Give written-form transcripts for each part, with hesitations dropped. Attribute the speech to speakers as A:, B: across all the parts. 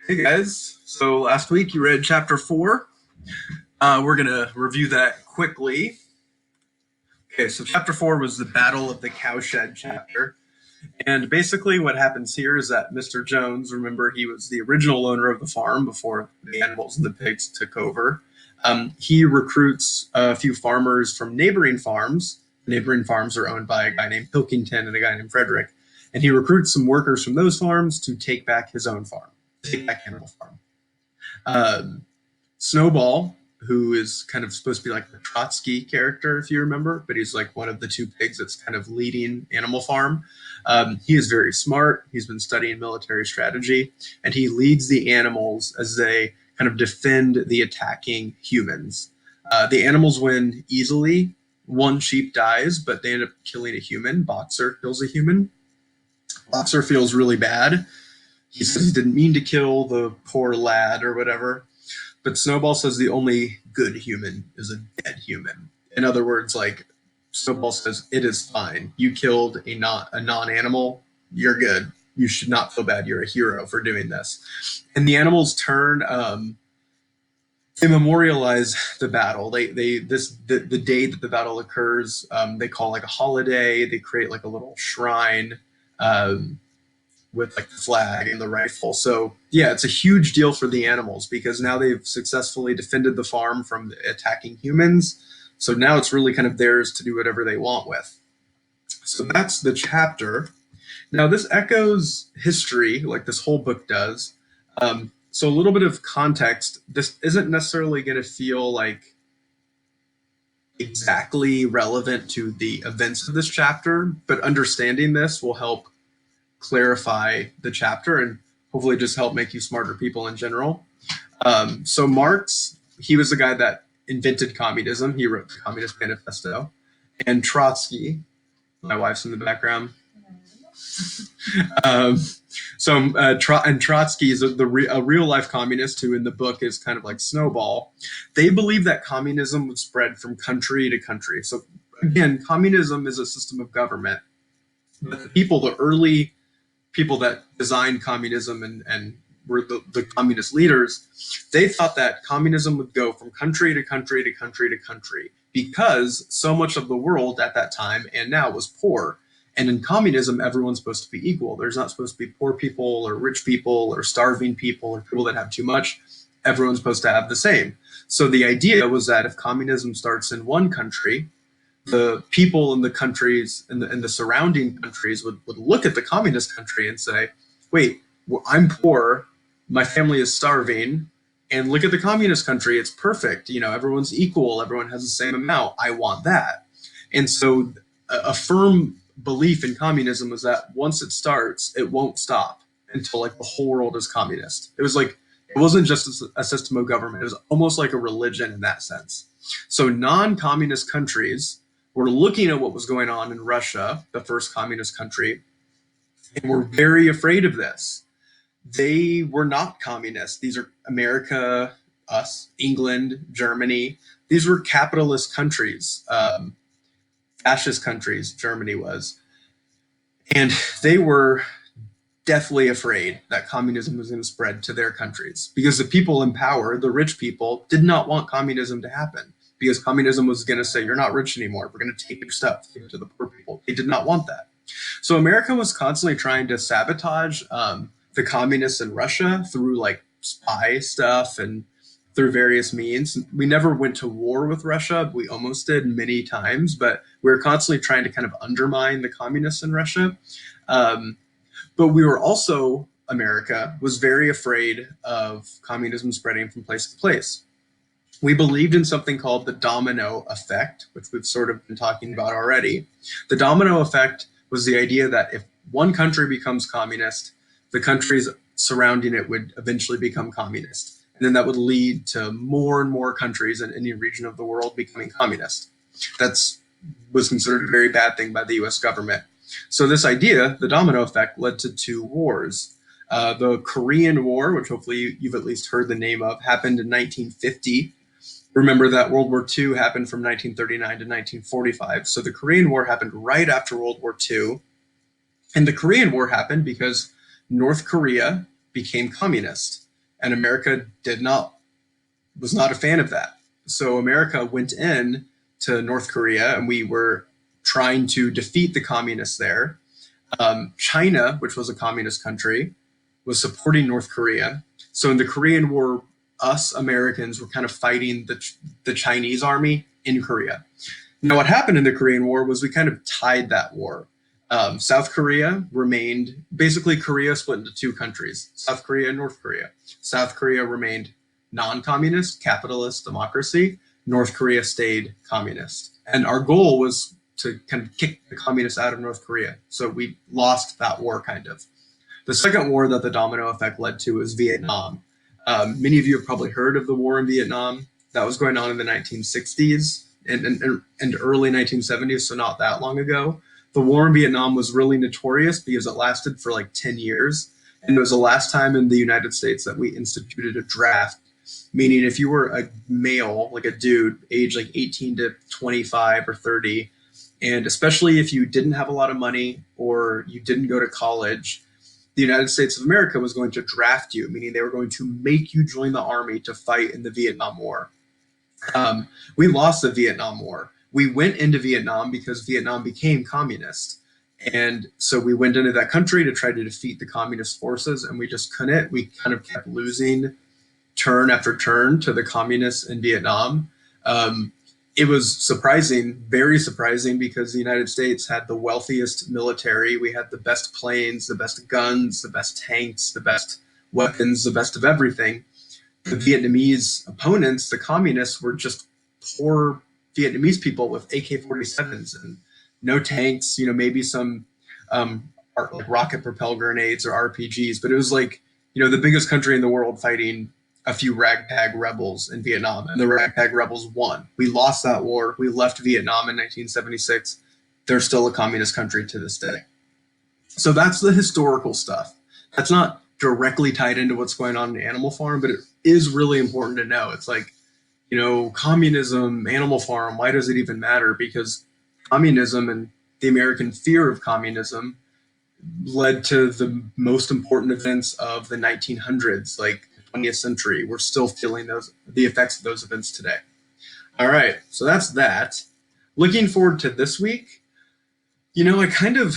A: Hey guys, so last week you read chapter 4. We're going to review that quickly. Okay, so chapter 4 was the Battle of the Cowshed chapter. And basically, what happens here is that Mr. Jones, remember, he was the original owner of the farm before the animals and the pigs took over. He recruits a few farmers from neighboring farms. Neighboring farms are owned by a guy named Pilkington and a guy named Frederick. And he recruits some workers from those farms to take back his own farm, take back Animal Farm. Um, Snowball, who is kind of supposed to be like the Trotsky character, if you remember, but he's like one of the two pigs that's kind of leading Animal Farm. He is very smart. He's been studying military strategy, and he leads the animals as they kind of defend the attacking humans. The animals win easily. One sheep dies, but they end up killing a human. Boxer kills a human. Boxer feels really bad. He says he didn't mean to kill the poor lad or whatever. But Snowball says the only good human is a dead human. In other words, like Snowball says, it is fine. You killed a non-animal. You're good. You should not feel bad. You're a hero for doing this. And the animals turn. They memorialize the battle. The day that the battle occurs. They call like a holiday. They create like a little shrine. With like the flag and the rifle. So yeah, it's a huge deal for the animals because now they've successfully defended the farm from attacking humans. So now it's really kind of theirs to do whatever they want with. So that's the chapter. Now this echoes history, like this whole book does. So a little bit of context. This isn't necessarily going to feel like exactly relevant to the events of this chapter, but understanding this will help clarify the chapter and hopefully just help make you smarter people in general. So Marx, he was the guy that invented communism. He wrote the Communist Manifesto. And Trotsky, my wife's in the background. And Trotsky is a real life communist who in the book is kind of like Snowball. They believe that communism would spread from country to country. So again, communism is a system of government. But the early people that designed communism and were the communist leaders, they thought that communism would go from country to country to country to country because so much of the world at that time and now was poor. And in communism, everyone's supposed to be equal. There's not supposed to be poor people or rich people or starving people or people that have too much. Everyone's supposed to have the same. So the idea was that if communism starts in one country, the people in the countries in the surrounding countries would look at the communist country and say, wait, well, I'm poor, my family is starving, and look at the communist country, it's perfect. Everyone's equal, everyone has the same amount. I want that. And so a firm belief in communism was that once it starts, it won't stop until like the whole world is communist. It wasn't just a system of government, it was almost like a religion in that sense. So non-communist countries were looking at what was going on in Russia, the first communist country, and were very afraid of this. They were not communist. These are America, us, England, Germany. These were capitalist countries, fascist countries, Germany was. And they were deathly afraid that communism was going to spread to their countries because the people in power, the rich people, did not want communism to happen because communism was going to say, you're not rich anymore. We're going to take your stuff, give it to the poor people. They did not want that. So America was constantly trying to sabotage the communists in Russia through like spy stuff and through various means. We never went to war with Russia. We almost did many times, but we were constantly trying to kind of undermine the communists in Russia. But we were also, America was very afraid of communism spreading from place to place. We believed in something called the domino effect, which we've sort of been talking about already. The domino effect was the idea that if one country becomes communist, the countries surrounding it would eventually become communist. And then that would lead to more and more countries in any region of the world becoming communist. That was considered a very bad thing by the US government. So this idea, the domino effect, led to two wars. The Korean War, which hopefully you've at least heard the name of, happened in 1950. Remember that World War II happened from 1939 to 1945. So the Korean War happened right after World War II. And the Korean War happened because North Korea became communist. and America did not was not a fan of that. So America went in to North Korea, and we were trying to defeat the communists there. China, which was a communist country, was supporting North Korea. So in the Korean War, us Americans were kind of fighting the Chinese army in Korea. Now, what happened in the Korean War was we kind of tied that war. South Korea remained basically Korea split into two countries, South Korea and North Korea. South Korea remained non communist, capitalist democracy. North Korea stayed communist. And our goal was to kind of kick the communists out of North Korea. So we lost that war kind of. The second war that the domino effect led to was Vietnam. Many of you have probably heard of the war in Vietnam. That was going on in the 1960s and early 1970s, so not that long ago. The war in Vietnam was really notorious because it lasted for like 10 years. And it was the last time in the United States that we instituted a draft, meaning if you were a male, like a dude, age like 18 to 25 or 30, and especially if you didn't have a lot of money or you didn't go to college, the United States of America was going to draft you, meaning they were going to make you join the army to fight in the Vietnam War. We lost the Vietnam War. We went into Vietnam because Vietnam became communist. And so we went into that country to try to defeat the communist forces, and we just couldn't. We kind of kept losing turn after turn to the communists in Vietnam. It was surprising, very surprising, because the United States had the wealthiest military. We had the best planes, the best guns, the best tanks, the best weapons, the best of everything. The Vietnamese opponents, the communists, were just poor Vietnamese people with AK-47s and no tanks, maybe some like rocket propelled grenades or RPGs. But it was like, the biggest country in the world fighting a few ragtag rebels in Vietnam, and the ragtag rebels won. We lost that war. We left Vietnam in 1976. They're still a communist country to this day. So that's the historical stuff. That's not directly tied into what's going on in Animal Farm, but it is really important to know. It's like, communism, Animal Farm, why does it even matter? Because communism and the American fear of communism led to the most important events of the 1900s, like 20th century. We're still feeling the effects of those events today. All right, so that's that. Looking forward to this week. I kind of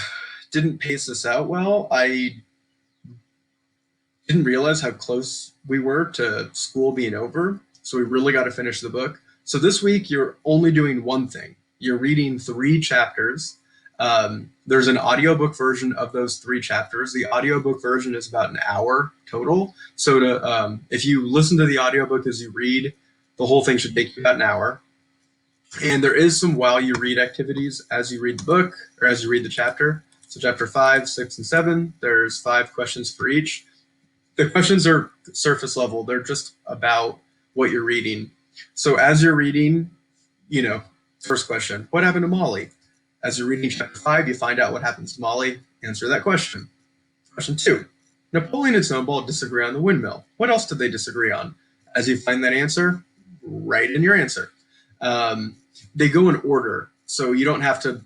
A: didn't pace this out well. I didn't realize how close we were to school being over, so we really got to finish the book. So this week, you're only doing one thing. You're reading 3 chapters. There's an audiobook version of those 3 chapters. The audiobook version is about an hour total. So if you listen to the audiobook as you read, the whole thing should take you about an hour. And there is some while you read activities as you read the book or as you read the chapter. So chapter 5, 6, and 7, there's 5 questions for each. The questions are surface level. They're just about what you're reading. So as you're reading, first question, what happened to Molly? As you're reading chapter 5, you find out what happens to Molly. Answer that question. Question 2, Napoleon and Snowball disagree on the windmill. What else did they disagree on? As you find that answer, write in your answer. They go in order, so you don't have to,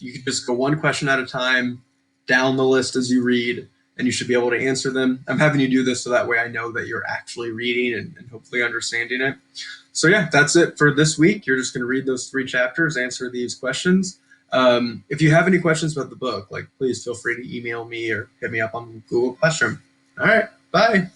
A: you can just go one question at a time, down the list as you read, and you should be able to answer them. I'm having you do this so that way I know that you're actually reading and hopefully understanding it. So yeah, that's it for this week. You're just going to read those 3 chapters, answer these questions. If you have any questions about the book, please feel free to email me or hit me up on Google Classroom. All right, bye.